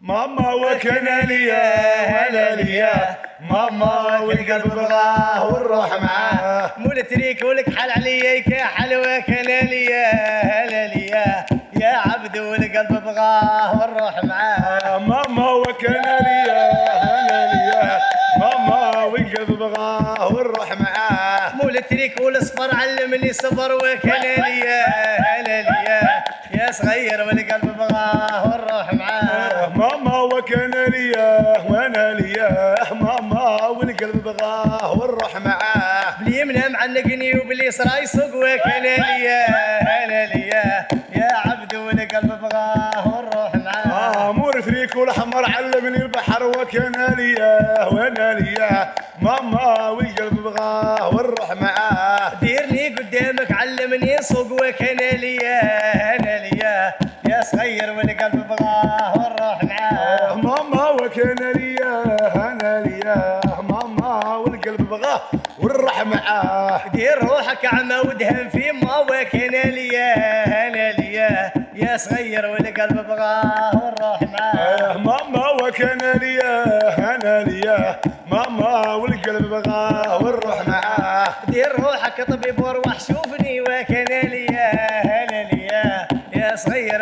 ماما وكان ليا ولا ليا، ماما والقلب بغاه والروح معاه. مول تريك ولك حل عليا كحلوة كلا ليا هلا ليا يا عبد والقلب بغاه والروح معاه. ماما وكان ليا ولا ليا، ماما والقلب بغاه والروح معاه. مول تريك والاصفر علمني صبر وكلا ليا هلا ليا يا صغير والقلب بغاه والروح معاه. ماما وكان ليا وانا ليا، ماما والقلب بغاه والروح معاه. باليمنى معنقني وباليسرى يسوق وكلا ليا هلا ليا يا عبد والقلب بغاه والروح معاه. مور ثريك والاحمر علمني البحر وكان ليا وانا ليا، ماما والقلب بغاه والروح معاه. ديرني قدامك علمني سوق وكان ليا انا ليا يا صغير والقلب بغاه والروح معاه. ماما وكان ليا انا ليا، ماما والقلب بغاه والروح معاه. دير روحك عمى ودهم في ما وكان ليا انا ليا يا صغير والقلب بغاه والروح معاه. ماما وكان ليا انا ليا، ماما والقلب بغاه والروح معاه. دير روحك طبيب وارواح شوفني وكان ليا انا ليا يا صغير